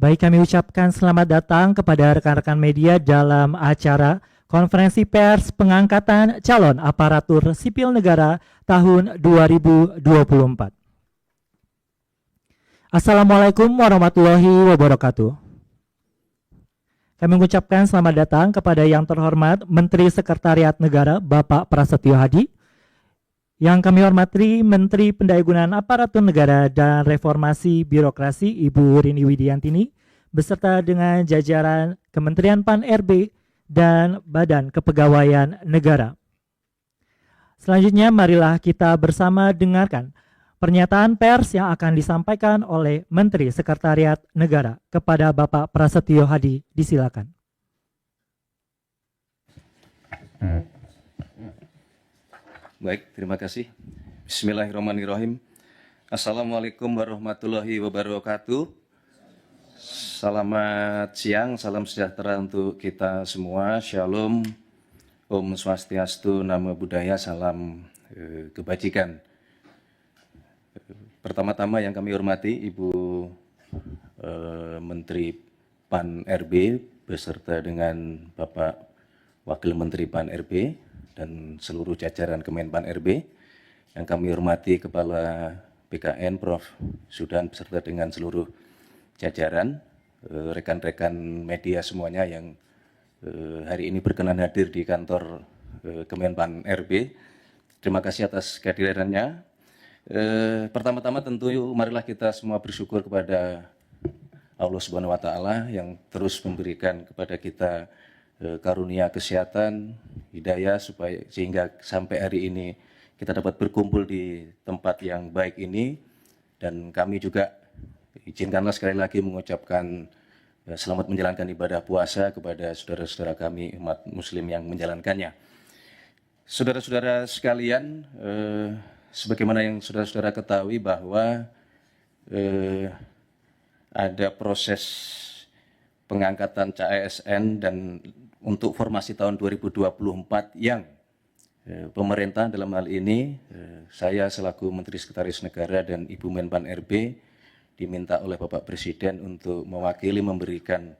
Baik, kami ucapkan selamat datang kepada rekan-rekan media dalam acara Konferensi Pers Pengangkatan Calon Aparatur Sipil Negara tahun 2024. Assalamualaikum warahmatullahi wabarakatuh. Kami mengucapkan selamat datang kepada yang terhormat Menteri Sekretariat Negara Bapak Prasetyo Hadi, yang kami hormati Menteri Pendayagunaan Aparatur Negara dan Reformasi Birokrasi Ibu Rini Widiantini, beserta dengan jajaran Kementerian Pan-RB dan Badan Kepegawaian Negara. Selanjutnya marilah kita bersama dengarkan pernyataan pers yang akan disampaikan oleh Menteri Sekretariat Negara. Kepada Bapak Prasetyo Hadi, disilakan. Baik, terima kasih. Bismillahirrahmanirrahim. Assalamualaikum warahmatullahi wabarakatuh. Selamat siang, salam sejahtera untuk kita semua. Shalom, Om Swastiastu, Namo Buddhaya, salam kebajikan. Pertama-tama yang kami hormati Ibu Menteri Pan-RB beserta dengan Bapak Wakil Menteri Pan-RB dan seluruh jajaran Kemenpan RB, yang kami hormati Kepala BKN Prof. Sudan beserta dengan seluruh jajaran, rekan-rekan media semuanya yang hari ini berkenan hadir di kantor Kemenpan RB. Terima kasih atas kehadirannya. Pertama-tama tentu marilah kita semua bersyukur kepada Allah Subhanahu wa Ta'ala yang terus memberikan kepada kita karunia kesehatan, hidayah, sehingga sampai hari ini kita dapat berkumpul di tempat yang baik ini. Dan kami juga izinkanlah sekali lagi mengucapkan selamat menjalankan ibadah puasa kepada saudara-saudara kami umat muslim yang menjalankannya. Saudara-saudara sekalian, sebagaimana yang saudara-saudara ketahui bahwa ada proses pengangkatan CASN dan untuk formasi tahun 2024 yang pemerintah dalam hal ini saya selaku Menteri Sekretaris Negara dan Ibu Menpan RB diminta oleh Bapak Presiden untuk mewakili memberikan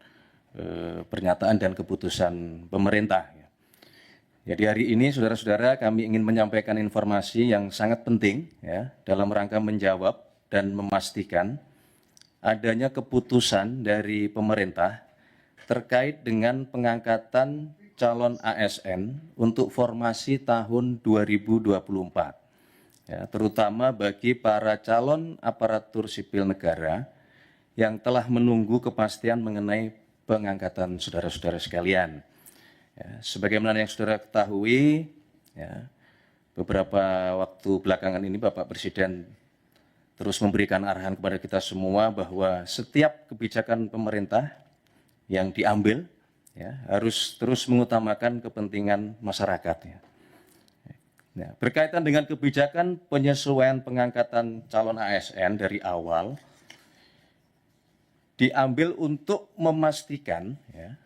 pernyataan dan keputusan pemerintah. Jadi hari ini saudara-saudara kami ingin menyampaikan informasi yang sangat penting ya, dalam rangka menjawab dan memastikan adanya keputusan dari pemerintah terkait dengan pengangkatan calon ASN untuk formasi tahun 2024, ya, terutama bagi para calon aparatur sipil negara yang telah menunggu kepastian mengenai pengangkatan saudara-saudara sekalian. Ya, sebagaimana yang saudara ketahui, ya, beberapa waktu belakangan ini Bapak Presiden terus memberikan arahan kepada kita semua bahwa setiap kebijakan pemerintah yang diambil ya, harus terus mengutamakan kepentingan masyarakat. Ya. Nah, berkaitan dengan kebijakan penyesuaian pengangkatan calon ASN dari awal, diambil untuk memastikan ya,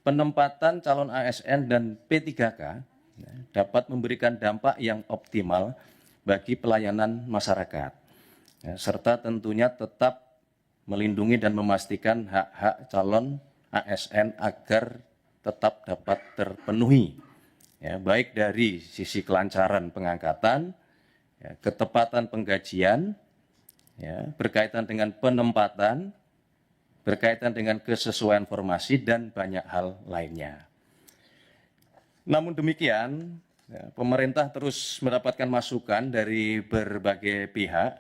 penempatan calon ASN dan P3K ya, dapat memberikan dampak yang optimal bagi pelayanan masyarakat, ya, serta tentunya tetap melindungi dan memastikan hak-hak calon ASN agar tetap dapat terpenuhi, ya, baik dari sisi kelancaran pengangkatan, ya, ketepatan penggajian, ya, berkaitan dengan penempatan, berkaitan dengan kesesuaian formasi, dan banyak hal lainnya. Namun demikian, ya, pemerintah terus mendapatkan masukan dari berbagai pihak,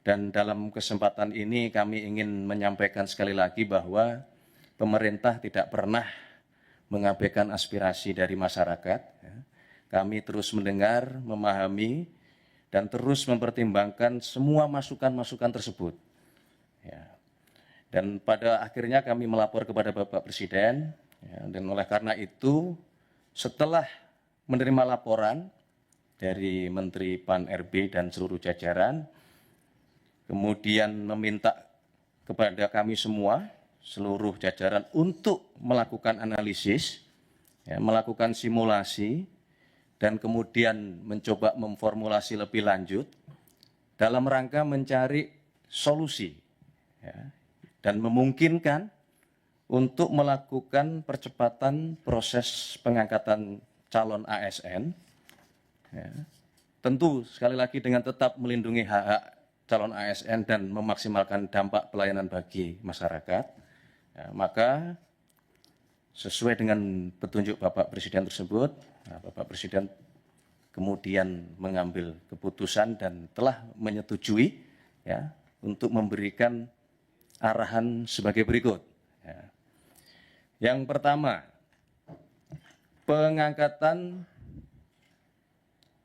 dan dalam kesempatan ini kami ingin menyampaikan sekali lagi bahwa pemerintah tidak pernah mengabaikan aspirasi dari masyarakat. Kami terus mendengar, memahami, dan terus mempertimbangkan semua masukan-masukan tersebut. Dan pada akhirnya kami melapor kepada Bapak Presiden, dan oleh karena itu setelah menerima laporan dari Menteri Pan-RB dan seluruh jajaran, kemudian meminta kepada kami semua, seluruh jajaran untuk melakukan analisis, ya, melakukan simulasi, dan kemudian mencoba memformulasi lebih lanjut dalam rangka mencari solusi ya, dan memungkinkan untuk melakukan percepatan proses pengangkatan calon ASN, ya, tentu sekali lagi dengan tetap melindungi hak-hak calon ASN dan memaksimalkan dampak pelayanan bagi masyarakat, ya, maka sesuai dengan petunjuk Bapak Presiden tersebut, Bapak Presiden kemudian mengambil keputusan dan telah menyetujui, ya, untuk memberikan arahan sebagai berikut. Ya. Yang pertama, pengangkatan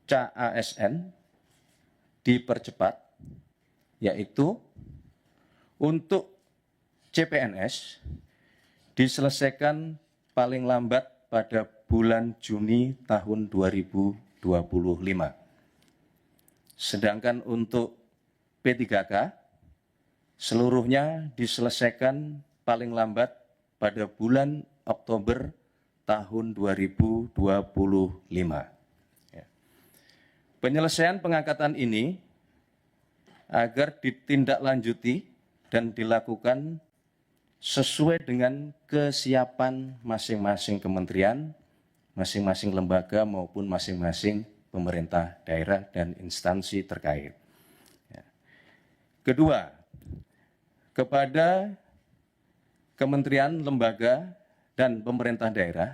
CASN dipercepat, yaitu untuk CPNS diselesaikan paling lambat pada bulan Juni tahun 2025. Sedangkan untuk P3K seluruhnya diselesaikan paling lambat pada bulan Oktober tahun 2025. Penyelesaian pengangkatan ini agar ditindaklanjuti dan dilakukan sesuai dengan kesiapan masing-masing kementerian, masing-masing lembaga maupun masing-masing pemerintah daerah dan instansi terkait. Kedua, kepada kementerian, lembaga, dan pemerintah daerah,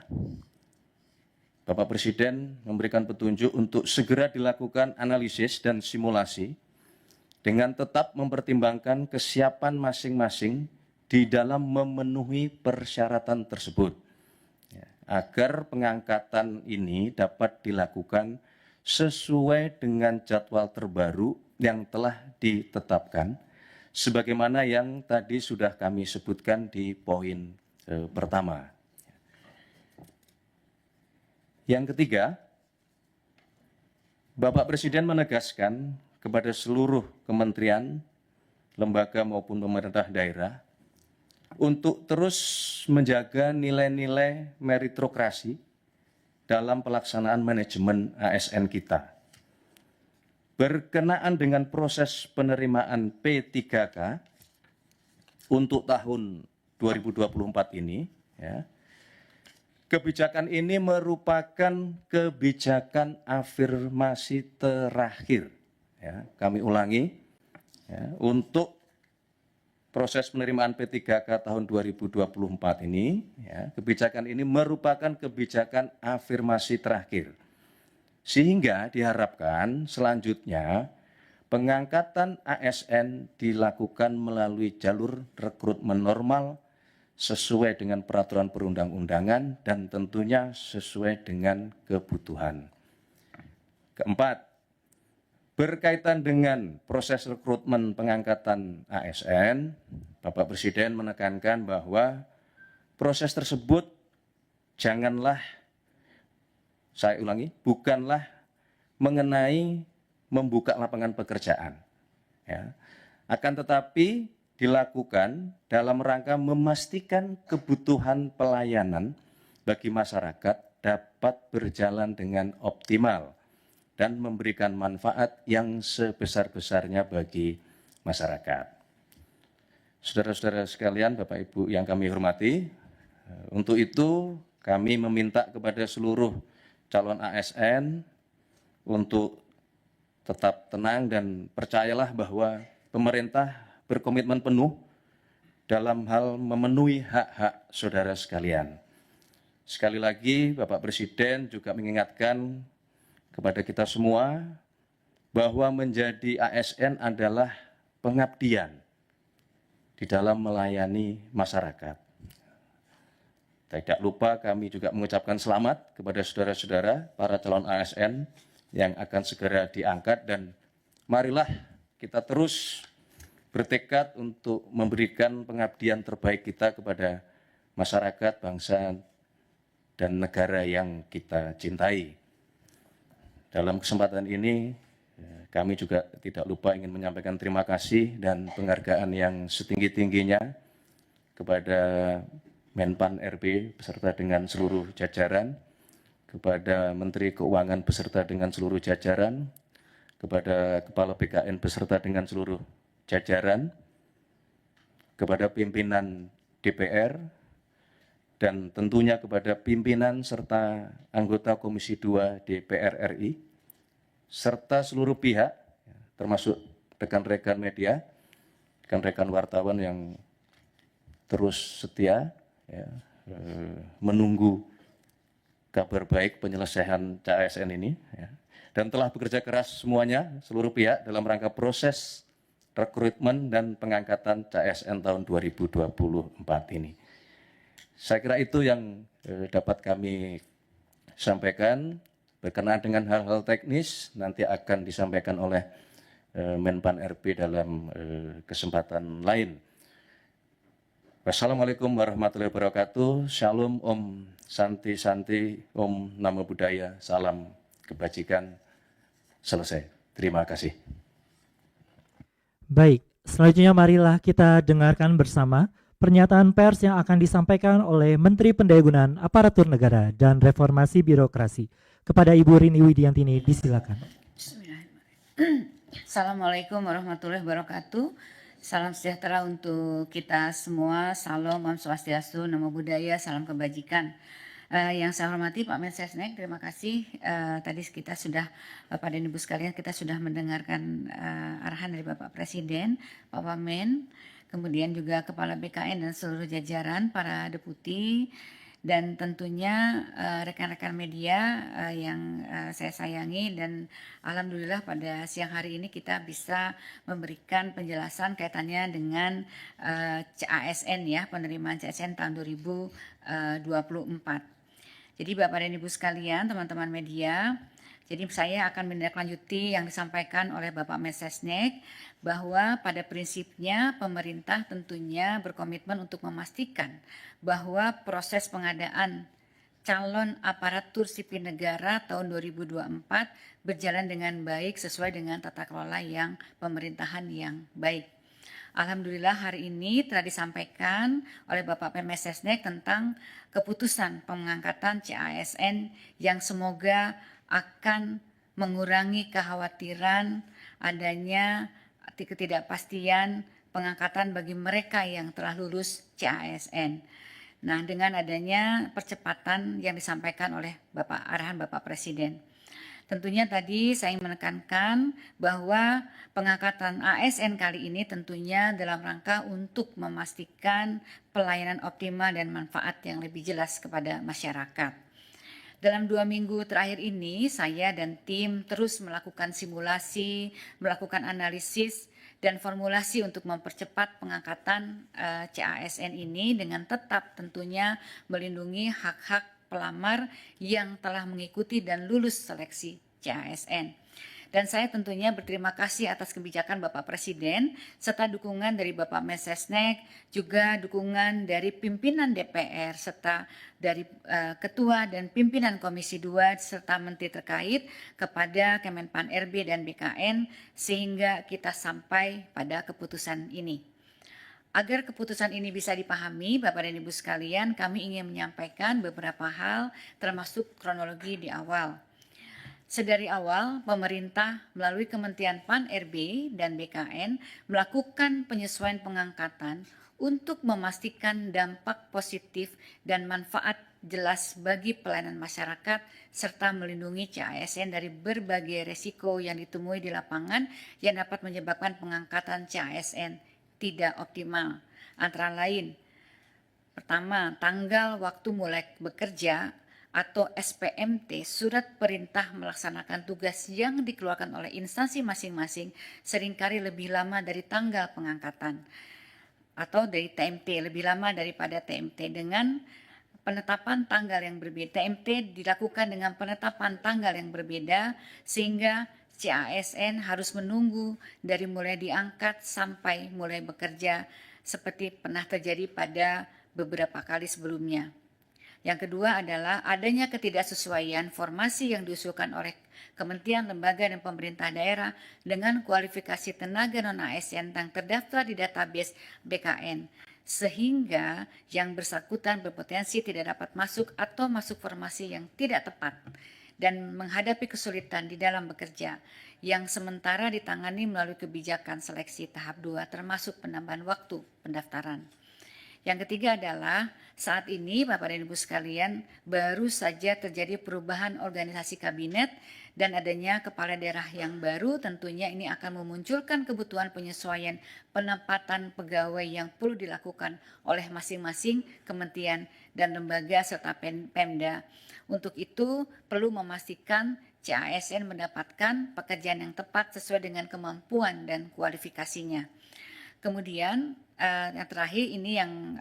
Bapak Presiden memberikan petunjuk untuk segera dilakukan analisis dan simulasi dengan tetap mempertimbangkan kesiapan masing-masing di dalam memenuhi persyaratan tersebut, ya, agar pengangkatan ini dapat dilakukan sesuai dengan jadwal terbaru yang telah ditetapkan, sebagaimana yang tadi sudah kami sebutkan di poin pertama. Yang ketiga, Bapak Presiden menegaskan kepada seluruh kementerian, lembaga maupun pemerintah daerah untuk terus menjaga nilai-nilai meritokrasi dalam pelaksanaan manajemen ASN kita. Berkenaan dengan proses penerimaan P3K untuk tahun 2024 ini, ya, kebijakan ini merupakan kebijakan afirmasi terakhir. Ya, kami ulangi, ya, untuk proses penerimaan P3K tahun 2024 ini, ya, kebijakan ini merupakan kebijakan afirmasi terakhir. Sehingga diharapkan selanjutnya pengangkatan ASN dilakukan melalui jalur rekrutmen normal sesuai dengan peraturan perundang-undangan dan tentunya sesuai dengan kebutuhan. Keempat, berkaitan dengan proses rekrutmen pengangkatan ASN, Bapak Presiden menekankan bahwa proses tersebut janganlah, saya ulangi, bukanlah mengenai membuka lapangan pekerjaan, ya, akan tetapi dilakukan dalam rangka memastikan kebutuhan pelayanan bagi masyarakat dapat berjalan dengan optimal dan memberikan manfaat yang sebesar-besarnya bagi masyarakat. Saudara-saudara sekalian, Bapak Ibu yang kami hormati, untuk itu kami meminta kepada seluruh calon ASN untuk tetap tenang dan percayalah bahwa pemerintah berkomitmen penuh dalam hal memenuhi hak-hak saudara sekalian. Sekali lagi, Bapak Presiden juga mengingatkan kepada kita semua bahwa menjadi ASN adalah pengabdian di dalam melayani masyarakat. Tidak lupa kami juga mengucapkan selamat kepada saudara-saudara para calon ASN yang akan segera diangkat, dan marilah kita terus bertekad untuk memberikan pengabdian terbaik kita kepada masyarakat, bangsa, dan negara yang kita cintai. Dalam kesempatan ini, kami juga tidak lupa ingin menyampaikan terima kasih dan penghargaan yang setinggi-tingginya kepada Menpan RB beserta dengan seluruh jajaran, kepada Menteri Keuangan beserta dengan seluruh jajaran, kepada Kepala BKN beserta dengan seluruh jajaran, kepada pimpinan DPR, dan tentunya kepada pimpinan serta anggota Komisi 2 DPR RI, serta seluruh pihak, termasuk rekan-rekan media, rekan-rekan wartawan yang terus setia ya, menunggu kabar baik penyelesaian CASN ini, ya, dan telah bekerja keras semuanya, seluruh pihak dalam rangka proses rekrutmen dan pengangkatan CASN tahun 2024 ini. Saya kira itu yang dapat kami sampaikan. Berkenaan dengan hal-hal teknis nanti akan disampaikan oleh Menpan RB dalam kesempatan lain. Wassalamualaikum warahmatullahi wabarakatuh. Shalom, Om Santi Santi, Om Namo Buddhaya, salam kebajikan. Selesai. Terima kasih. Baik, selanjutnya marilah kita dengarkan bersama pernyataan pers yang akan disampaikan oleh Menteri Pendayagunaan Aparatur Negara dan Reformasi Birokrasi. Kepada Ibu Rini Widiantini, disilakan. Assalamualaikum warahmatullahi wabarakatuh. Salam sejahtera untuk kita semua. Salam, Om Swastiastu, Namo Buddhaya, salam kebajikan. Yang saya hormati Pak Mensesnek, terima kasih. Tadi kita sudah, Bapak dan Ibu sekalian, kita sudah mendengarkan arahan dari Bapak Presiden, Pak Wamen, kemudian juga Kepala BKN dan seluruh jajaran, para deputi, dan tentunya rekan-rekan media yang saya sayangi, dan alhamdulillah pada siang hari ini kita bisa memberikan penjelasan kaitannya dengan CASN ya, penerimaan CASN tahun 2024. Jadi Bapak dan Ibu sekalian, teman-teman media, jadi saya akan menindaklanjuti yang disampaikan oleh Bapak Mensesnek bahwa pada prinsipnya pemerintah tentunya berkomitmen untuk memastikan bahwa proses pengadaan calon aparatur sipil negara tahun 2024 berjalan dengan baik sesuai dengan tata kelola yang pemerintahan yang baik. Alhamdulillah hari ini telah disampaikan oleh Bapak Mensesnek tentang keputusan pengangkatan CASN yang semoga akan mengurangi kekhawatiran adanya ketidakpastian pengangkatan bagi mereka yang telah lulus CASN. Nah, dengan adanya percepatan yang disampaikan oleh arahan Bapak Presiden. Tentunya tadi saya ingin menekankan bahwa pengangkatan ASN kali ini tentunya dalam rangka untuk memastikan pelayanan optimal dan manfaat yang lebih jelas kepada masyarakat. Dalam 2 minggu terakhir ini, saya dan tim terus melakukan simulasi, melakukan analisis, dan formulasi untuk mempercepat pengangkatan CASN ini dengan tetap tentunya melindungi hak-hak pelamar yang telah mengikuti dan lulus seleksi CASN. Dan saya tentunya berterima kasih atas kebijakan Bapak Presiden serta dukungan dari Bapak Mensesnek, juga dukungan dari pimpinan DPR serta dari Ketua dan pimpinan Komisi 2 serta Menteri terkait kepada Kemenpan RB dan BKN sehingga kita sampai pada keputusan ini. Agar keputusan ini bisa dipahami, Bapak dan Ibu sekalian, kami ingin menyampaikan beberapa hal termasuk kronologi di awal. Sedari awal, pemerintah melalui Kementerian Pan-RB dan BKN melakukan penyesuaian pengangkatan untuk memastikan dampak positif dan manfaat jelas bagi pelayanan masyarakat serta melindungi CASN dari berbagai resiko yang ditemui di lapangan yang dapat menyebabkan pengangkatan CASN tidak optimal. Antara lain, pertama, tanggal waktu mulai bekerja atau SPMT, surat perintah melaksanakan tugas yang dikeluarkan oleh instansi masing-masing seringkali lebih lama dari tanggal pengangkatan atau dari TMT, lebih lama daripada TMT dengan penetapan tanggal yang berbeda. TMT dilakukan dengan penetapan tanggal yang berbeda sehingga CASN harus menunggu dari mulai diangkat sampai mulai bekerja seperti pernah terjadi pada beberapa kali sebelumnya. Yang kedua adalah adanya ketidaksesuaian formasi yang diusulkan oleh kementerian, lembaga, dan pemerintah daerah dengan kualifikasi tenaga non-ASN yang terdaftar di database BKN, sehingga yang bersangkutan berpotensi tidak dapat masuk atau masuk formasi yang tidak tepat. dan menghadapi kesulitan di dalam bekerja yang sementara ditangani melalui kebijakan seleksi tahap 2 termasuk penambahan waktu pendaftaran. Yang ketiga adalah saat ini Bapak dan Ibu sekalian baru saja terjadi perubahan organisasi kabinet dan adanya kepala daerah yang baru, tentunya ini akan memunculkan kebutuhan penyesuaian penempatan pegawai yang perlu dilakukan oleh masing-masing kementerian dan lembaga serta Pemda. Untuk itu perlu memastikan CASN mendapatkan pekerjaan yang tepat sesuai dengan kemampuan dan kualifikasinya. Kemudian yang terakhir ini yang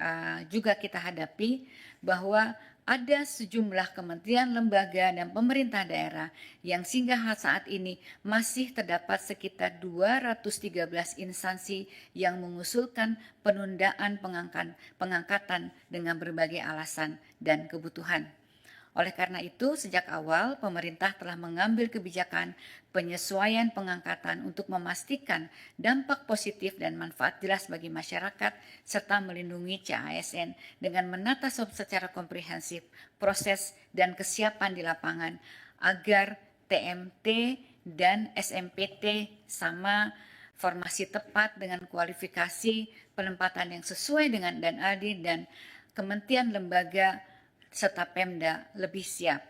juga kita hadapi bahwa ada sejumlah kementerian, lembaga, dan pemerintah daerah yang hingga saat ini masih terdapat sekitar 213 instansi yang mengusulkan penundaan pengangkatan dengan berbagai alasan dan kebutuhan. Oleh karena itu, sejak awal pemerintah telah mengambil kebijakan penyesuaian pengangkatan untuk memastikan dampak positif dan manfaat jelas bagi masyarakat serta melindungi CASN dengan menata secara komprehensif proses dan kesiapan di lapangan agar TMT dan SMPT sama formasi tepat dengan kualifikasi penempatan yang sesuai dengan dan adil dan kementerian lembaga serta Pemda lebih siap.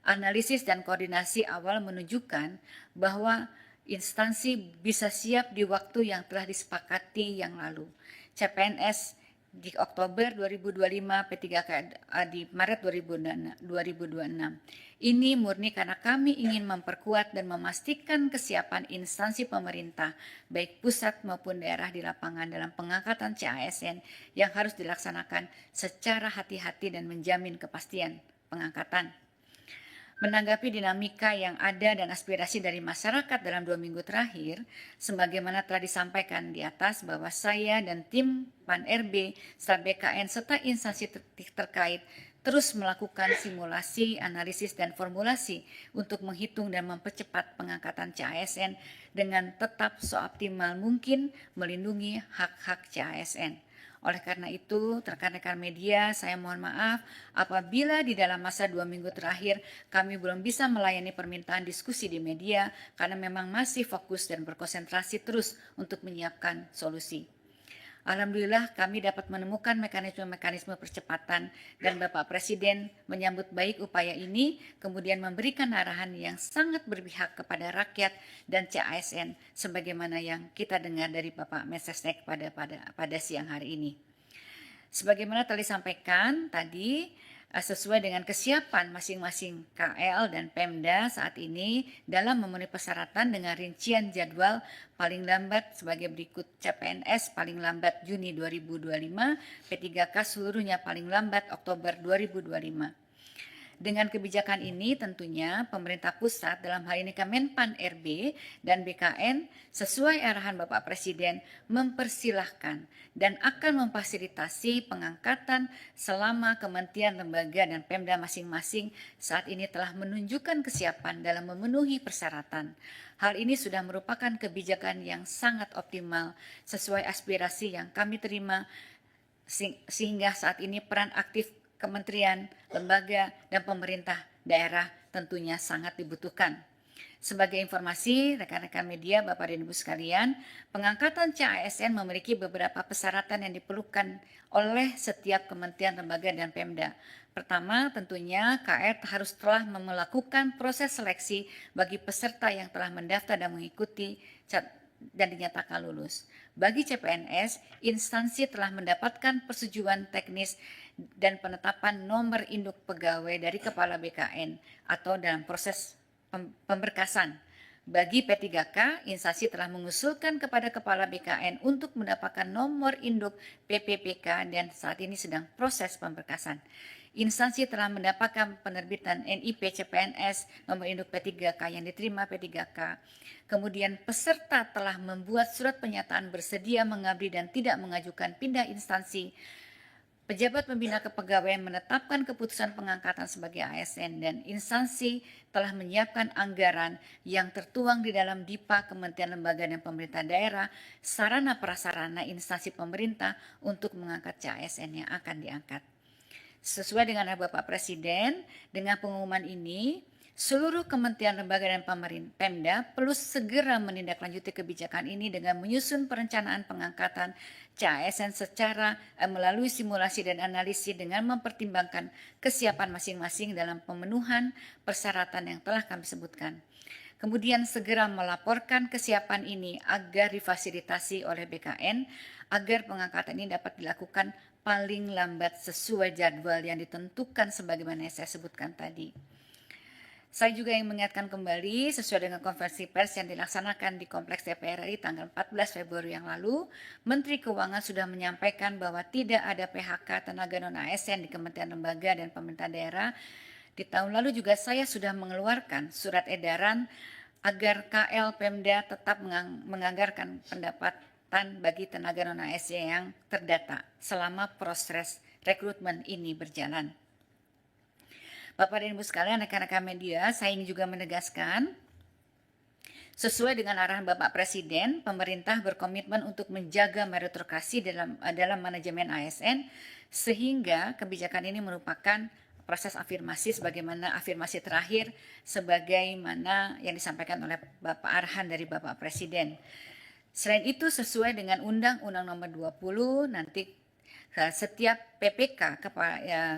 Analisis dan koordinasi awal menunjukkan bahwa instansi bisa siap di waktu yang telah disepakati yang lalu. CPNS di Oktober 2025, P3K di Maret 2026. Ini murni karena kami ingin memperkuat dan memastikan kesiapan instansi pemerintah, baik pusat maupun daerah di lapangan dalam pengangkatan CASN yang harus dilaksanakan secara hati-hati dan menjamin kepastian pengangkatan. Menanggapi dinamika yang ada dan aspirasi dari masyarakat dalam 2 minggu terakhir, sebagaimana telah disampaikan di atas bahwa saya dan tim PAN-RB, serta BKN, serta instansi terkait terus melakukan simulasi, analisis, dan formulasi untuk menghitung dan mempercepat pengangkatan CASN dengan tetap seoptimal mungkin melindungi hak-hak CASN. Oleh karena itu, rekan-rekan media, saya mohon maaf apabila di dalam masa 2 minggu terakhir kami belum bisa melayani permintaan diskusi di media karena memang masih fokus dan berkonsentrasi terus untuk menyiapkan solusi. Alhamdulillah kami dapat menemukan mekanisme-mekanisme percepatan dan Bapak Presiden menyambut baik upaya ini, kemudian memberikan arahan yang sangat berpihak kepada rakyat dan CASN sebagaimana yang kita dengar dari Bapak Mensesnek pada siang hari ini. Sebagaimana telah disampaikan tadi, sesuai dengan kesiapan masing-masing KL dan Pemda saat ini dalam memenuhi persyaratan dengan rincian jadwal paling lambat sebagai berikut: CPNS paling lambat Juni 2025, P3K seluruhnya paling lambat Oktober 2025. Dengan kebijakan ini tentunya pemerintah pusat dalam hal ini Kemenpan RB dan BKN sesuai arahan Bapak Presiden mempersilahkan dan akan memfasilitasi pengangkatan selama kementerian, lembaga, dan Pemda masing-masing saat ini telah menunjukkan kesiapan dalam memenuhi persyaratan. Hal ini sudah merupakan kebijakan yang sangat optimal sesuai aspirasi yang kami terima sehingga saat ini peran aktif kementerian, lembaga, dan pemerintah daerah tentunya sangat dibutuhkan. Sebagai informasi, rekan-rekan media, Bapak dan Ibu sekalian, pengangkatan CASN memiliki beberapa persyaratan yang diperlukan oleh setiap kementerian, lembaga, dan Pemda. Pertama, tentunya KR harus telah melakukan proses seleksi bagi peserta yang telah mendaftar dan mengikuti dan dinyatakan lulus. Bagi CPNS, instansi telah mendapatkan persetujuan teknis dan penetapan nomor induk pegawai dari Kepala BKN atau dalam proses pemberkasan. Bagi P3K, instansi telah mengusulkan kepada Kepala BKN untuk mendapatkan nomor induk PPPK dan saat ini sedang proses pemberkasan. Instansi telah mendapatkan penerbitan NIP CPNS nomor induk P3K yang diterima P3K. Kemudian peserta telah membuat surat pernyataan bersedia mengabdi dan tidak mengajukan pindah instansi. Pejabat pembina kepegawaian menetapkan keputusan pengangkatan sebagai ASN dan instansi telah menyiapkan anggaran yang tertuang di dalam DIPA Kementerian Lembaga dan Pemerintah Daerah, sarana prasarana instansi pemerintah untuk mengangkat CASN yang akan diangkat. Sesuai dengan Bapak Presiden, dengan pengumuman ini Seluruh kementerian, lembaga, dan Pemda perlu segera menindaklanjuti kebijakan ini dengan menyusun perencanaan pengangkatan CASN secara melalui simulasi dan analisis dengan mempertimbangkan kesiapan masing-masing dalam pemenuhan persyaratan yang telah kami sebutkan. Kemudian segera melaporkan kesiapan ini agar difasilitasi oleh BKN agar pengangkatan ini dapat dilakukan paling lambat sesuai jadwal yang ditentukan sebagaimana yang saya sebutkan tadi. Saya juga ingin mengingatkan kembali sesuai dengan konferensi pers yang dilaksanakan di Kompleks DPR RI tanggal 14 Februari yang lalu, Menteri Keuangan sudah menyampaikan bahwa tidak ada PHK tenaga non-ASN di Kementerian Lembaga dan Pemerintah Daerah. Di tahun lalu juga saya sudah mengeluarkan surat edaran agar KL Pemda tetap menganggarkan pendapatan bagi tenaga non-ASN yang terdata selama proses rekrutmen ini berjalan. Bapak dan Ibu sekalian, rekan-rekan media, saya ingin juga menegaskan, sesuai dengan arahan Bapak Presiden, pemerintah berkomitmen untuk menjaga meritokrasi dalam manajemen ASN, sehingga kebijakan ini merupakan proses afirmasi sebagaimana afirmasi terakhir sebagaimana yang disampaikan oleh Bapak arahan dari Bapak Presiden. Selain itu, sesuai dengan Undang-Undang Nomor 20, nanti setiap PPK,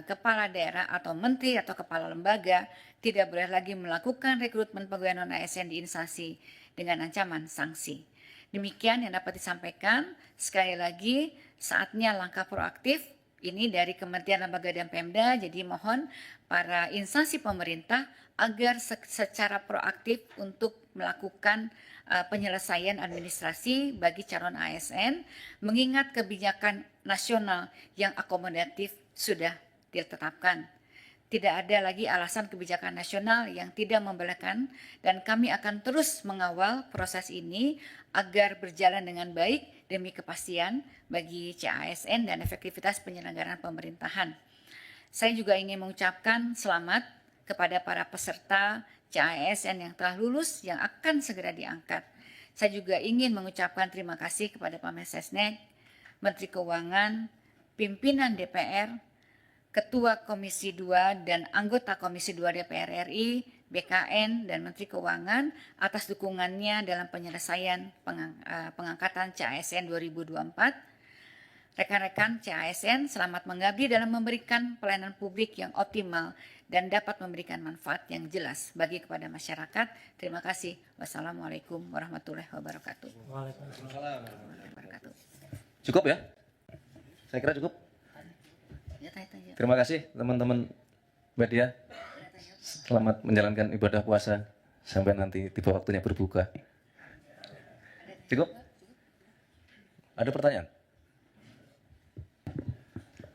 kepala daerah atau menteri atau kepala lembaga tidak boleh lagi melakukan rekrutmen pegawai non-ASN di instansi dengan ancaman sanksi. Demikian yang dapat disampaikan. Sekali lagi, saatnya langkah proaktif ini dari Kementerian Lembaga dan Pemda. Jadi mohon para instansi pemerintah agar secara proaktif untuk melakukan penyelesaian administrasi bagi calon ASN, mengingat kebijakan nasional yang akomodatif sudah ditetapkan. Tidak ada lagi alasan kebijakan nasional yang tidak membelahkan, dan kami akan terus mengawal proses ini agar berjalan dengan baik demi kepastian bagi CASN dan efektivitas penyelenggaraan pemerintahan. Saya juga ingin mengucapkan selamat kepada para peserta CASN yang telah lulus yang akan segera diangkat. Saya juga ingin mengucapkan terima kasih kepada Pak Mensesnek, Menteri Keuangan, pimpinan DPR, Ketua Komisi 2 dan anggota Komisi 2 DPR RI, BKN, dan Menteri Keuangan atas dukungannya dalam penyelesaian pengangkatan CASN 2024. Rekan-rekan CASN selamat mengabdi dalam memberikan pelayanan publik yang optimal dan dapat memberikan manfaat yang jelas bagi kepada masyarakat. Terima kasih. Wassalamualaikum warahmatullahi wabarakatuh. Waalaikumsalam. Cukup ya? Saya kira cukup. Terima kasih teman-teman media. Selamat menjalankan ibadah puasa sampai nanti tiba waktunya berbuka. Cukup? Ada pertanyaan?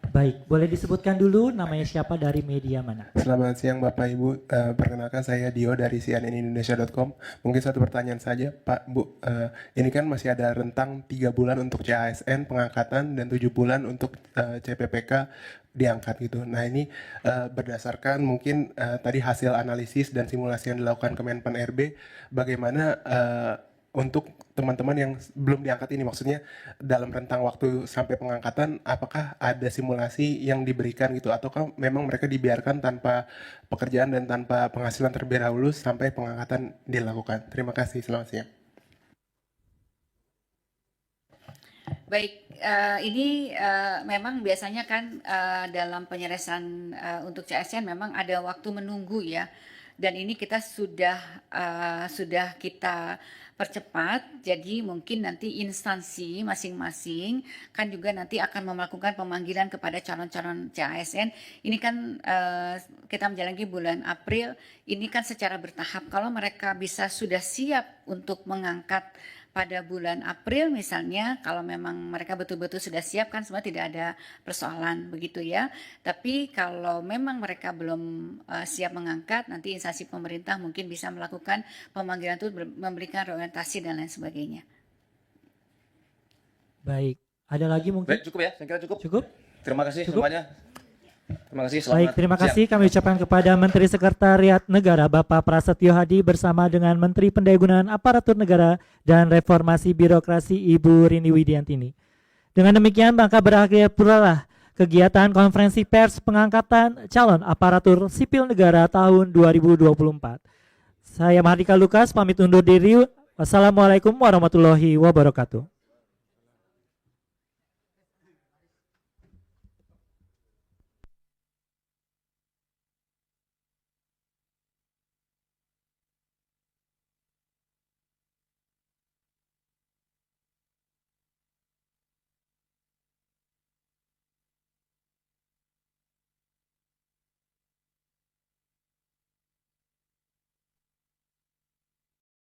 Baik, boleh disebutkan dulu namanya siapa dari media mana? Selamat siang Bapak Ibu, perkenalkan saya Dio dari cnnindonesia.com. Mungkin satu pertanyaan saja Pak Bu, ini kan masih ada rentang 3 bulan untuk CASN pengangkatan dan 7 bulan untuk CPPK diangkat gitu. Nah ini berdasarkan mungkin tadi hasil analisis dan simulasi yang dilakukan Kemenpan RB, bagaimana untuk teman-teman yang belum diangkat ini, maksudnya dalam rentang waktu sampai pengangkatan, apakah ada simulasi yang diberikan gitu, ataukah memang mereka dibiarkan tanpa pekerjaan dan tanpa penghasilan terlebih dahulu sampai pengangkatan dilakukan? Terima kasih, selamat siang. Baik, ini memang biasanya kan dalam penyelesaian untuk CASN memang ada waktu menunggu ya, dan ini kita sudah kita percepat. Jadi mungkin nanti instansi masing-masing kan juga nanti akan melakukan pemanggilan kepada calon-calon CASN. Ini kan kita menjalani bulan April, ini kan secara bertahap. Kalau mereka bisa sudah siap untuk mengangkat pada bulan April misalnya, kalau memang mereka betul-betul sudah siap kan semua tidak ada persoalan begitu ya. Tapi kalau memang mereka belum siap mengangkat, nanti instansi pemerintah mungkin bisa melakukan pemanggilan itu, memberikan orientasi dan lain sebagainya. Baik, ada lagi mungkin? Baik, cukup ya, saya kira cukup. Cukup? Terima kasih Cukup? semuanya. Terima kasih, selamat Baik, terima kasih siang. kami ucapkan kepada Menteri Sekretariat Negara Bapak Prasetyo Hadi bersama dengan Menteri Pendayagunaan Aparatur Negara dan Reformasi Birokrasi Ibu Rini Widiantini. Dengan demikian maka berakhir pula lah kegiatan konferensi pers pengangkatan calon aparatur sipil negara tahun 2024. Saya Mahardika Lukas pamit undur diri. Wassalamualaikum warahmatullahi wabarakatuh.